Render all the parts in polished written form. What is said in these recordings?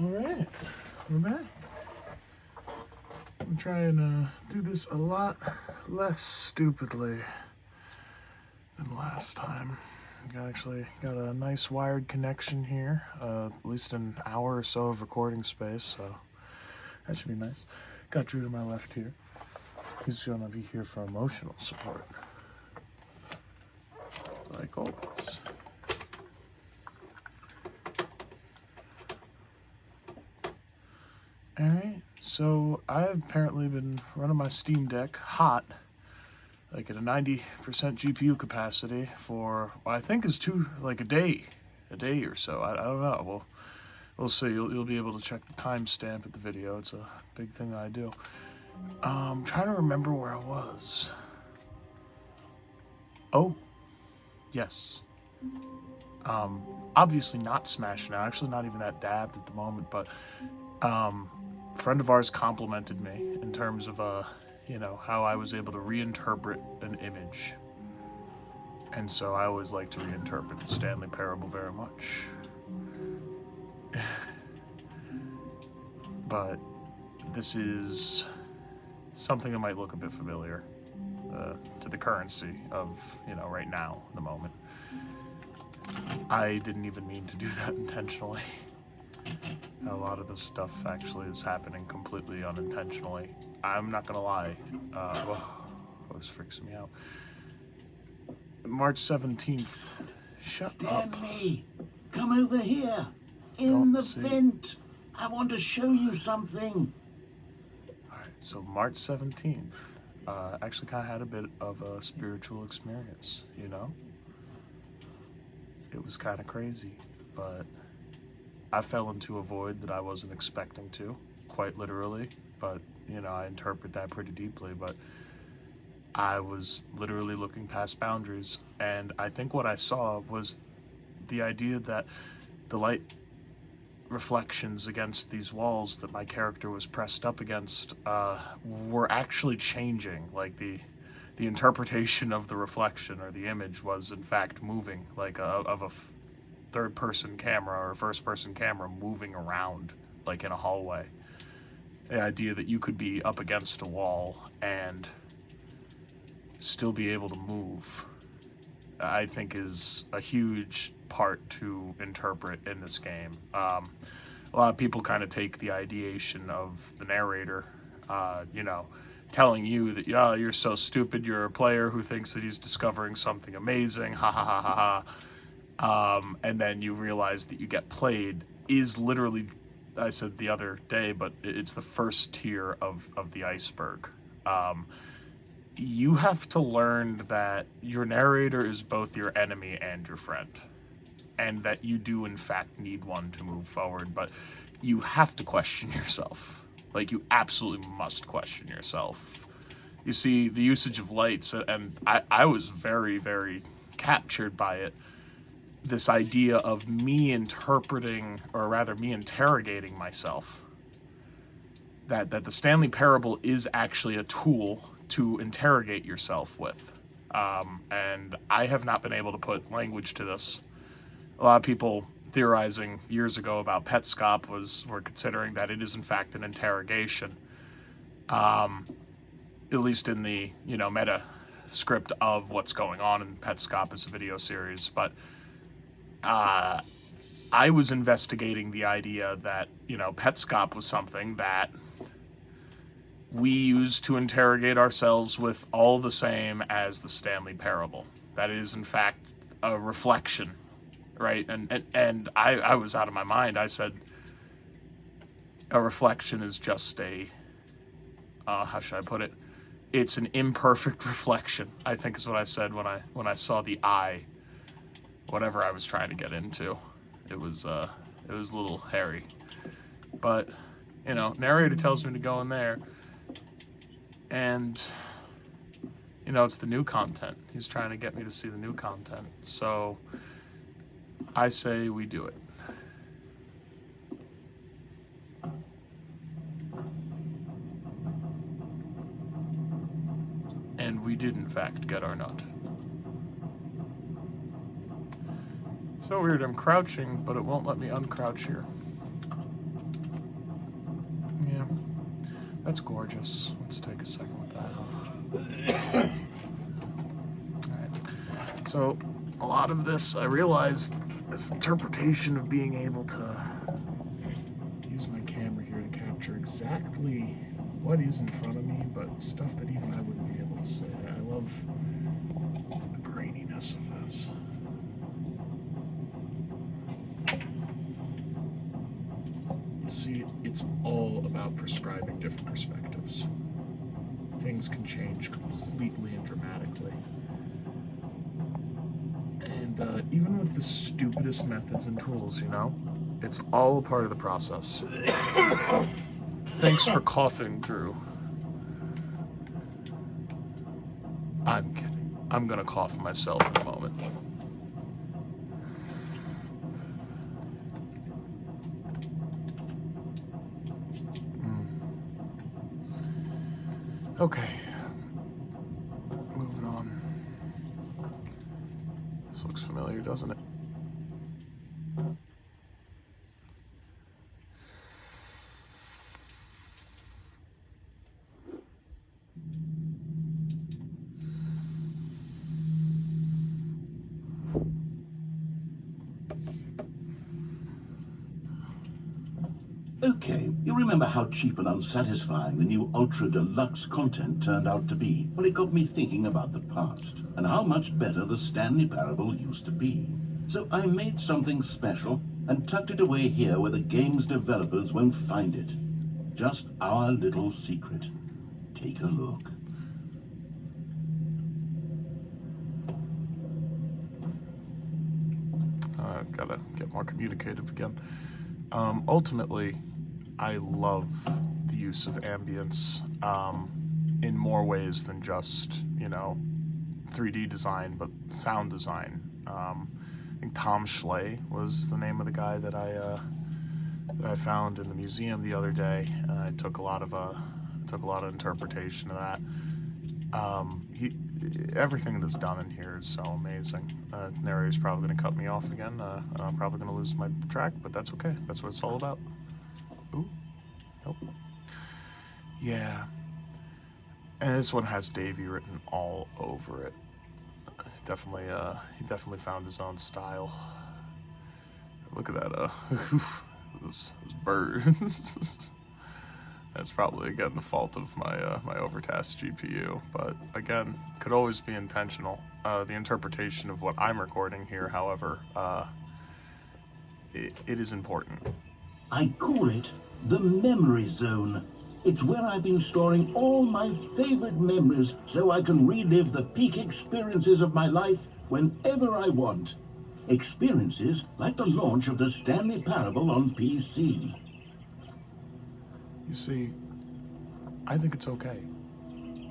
Alright, we're back. I'm trying to do this a lot less stupidly than last time. Actually got a nice wired connection here, at least an hour or so of recording space, so that should be nice. Got Drew to my left here. He's gonna be here for emotional support, like always. Alright, so I've apparently been running my Steam Deck hot, like at a 90% GPU capacity for, I think is a day or so. I don't know. We'll see. You'll be able to check the timestamp at the video. It's a big thing that I do. I'm trying to remember where I was. Oh, yes. Obviously not Smash now. Actually, not even that dabbed at the moment, but a friend of ours complimented me in terms of how I was able to reinterpret an image. And so I always like to reinterpret the Stanley Parable very much. But this is something that might look a bit familiar to the currency of, right now, the moment. I didn't even mean to do that intentionally. A lot of this stuff actually is happening completely unintentionally. I'm not gonna lie. This freaks me out. March 17th. Shut up. Stanley, come over here. In the vent. I want to show you something. Alright, so March 17th. Actually kind of had a bit of a spiritual experience, It was kind of crazy, but I fell into a void that I wasn't expecting to, quite literally, but, I interpret that pretty deeply, but I was literally looking past boundaries, and I think what I saw was the idea that the light reflections against these walls that my character was pressed up against were actually changing. Like the interpretation of the reflection or the image was in fact moving, like of a third-person camera or first-person camera moving around, like in a hallway. The idea that you could be up against a wall and still be able to move, I think is a huge part to interpret in this game. A lot of people kind of take the ideation of the narrator, telling you that, you're so stupid, you're a player who thinks that he's discovering something amazing, ha ha ha ha ha. And then you realize that you get played is literally, I said the other day, but it's the first tier of the iceberg. You have to learn that your narrator is both your enemy and your friend, and that you do in fact need one to move forward, but you have to question yourself. Like, you absolutely must question yourself. You see, the usage of lights, and I was very, very captured by it. This idea of me interpreting, or rather me interrogating myself. That the Stanley Parable is actually a tool to interrogate yourself with. And I have not been able to put language to this. A lot of people theorizing years ago about Petscop were considering that it is in fact an interrogation. At least in the, meta script of what's going on in Petscop as a video series. But I was investigating the idea that, Petscop was something that we use to interrogate ourselves with all the same as the Stanley Parable. That is, in fact, a reflection, right? And I was out of my mind. I said, a reflection is just how should I put it? It's an imperfect reflection, I think is what I said when I saw the eye, whatever I was trying to get into. It was a little hairy. But, narrator tells me to go in there. And, it's the new content. He's trying to get me to see the new content. So, I say we do it. And we did, in fact, get our nut. So weird, I'm crouching, but it won't let me uncrouch here. That's gorgeous. Let's take a second with that. Alright. So, a lot of this, I realized, this interpretation of being able to use my camera here to capture exactly what is in front of me, but stuff that even I wouldn't be able to say. I love the graininess of this. You see, it's all about prescribing different perspectives. Things can change completely and dramatically. And even with the stupidest methods and tools, you know, it's all a part of the process. Thanks for coughing, Drew. I'm kidding. I'm gonna cough myself in a moment. Okay. Moving on. This looks familiar, doesn't it? Okay, you remember how cheap and unsatisfying the new ultra deluxe content turned out to be? Well, it got me thinking about the past and how much better the Stanley Parable used to be. So I made something special and tucked it away here where the game's developers won't find it. Just our little secret. Take a look. I've gotta get more communicative again. Ultimately, I love the use of ambience in more ways than just, 3D design, but sound design. I think Tom Schley was the name of the guy that I found in the museum the other day. I took a lot of interpretation of that. Everything that's done in here is so amazing. Narrator's probably going to cut me off again. I'm probably going to lose my track, but that's okay. That's what it's all about. Ooh, nope. Yeah. And this one has Davey written all over it. He definitely found his own style. Look at that, those birds. That's probably, again, the fault of my overtasked GPU, but again, could always be intentional. The interpretation of what I'm recording here, however, it is important. I call it the memory zone. It's where I've been storing all my favorite memories so I can relive the peak experiences of my life whenever I want. Experiences like the launch of the Stanley Parable on PC. You see, I think it's okay.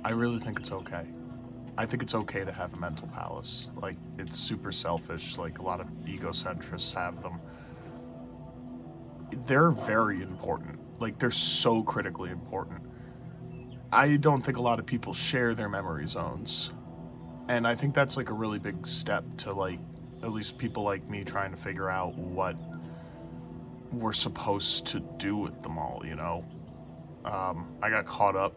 I really think it's okay. I think it's okay to have a mental palace. Like, it's super selfish, like a lot of egocentrists have them. They're very important. Like, they're so critically important. I don't think a lot of people share their memory zones. And I think that's like a really big step to, like, at least people like me trying to figure out what we're supposed to do with them all, you know? I got caught up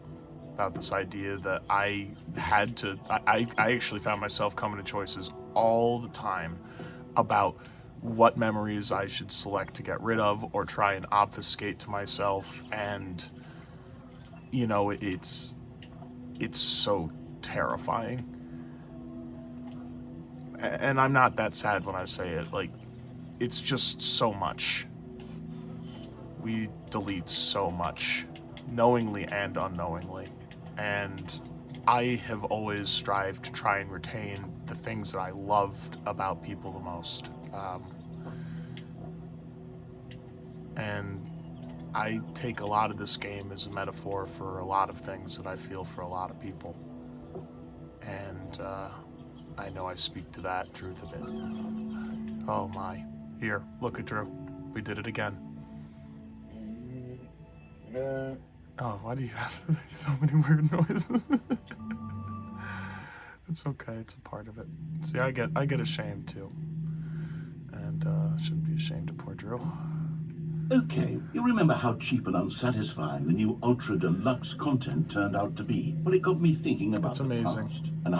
about this idea that I actually found myself coming to choices all the time about what memories I should select to get rid of or try and obfuscate to myself. And, it's so terrifying. And I'm not that sad when I say it. Like, it's just so much. We delete so much, knowingly and unknowingly. And I have always strived to try and retain the things that I loved about people the most. And I take a lot of this game as a metaphor for a lot of things that I feel for a lot of people. And I know I speak to that truth a bit. Oh my. Here, look at Drew. We did it again. Oh, why do you have to make so many weird noises? It's okay, it's a part of it. See, I get ashamed too. And shouldn't be ashamed of poor Drew. Okay, you remember how cheap and unsatisfying the new ultra deluxe content turned out to be? Well, it got me thinking about It's the amazing. past and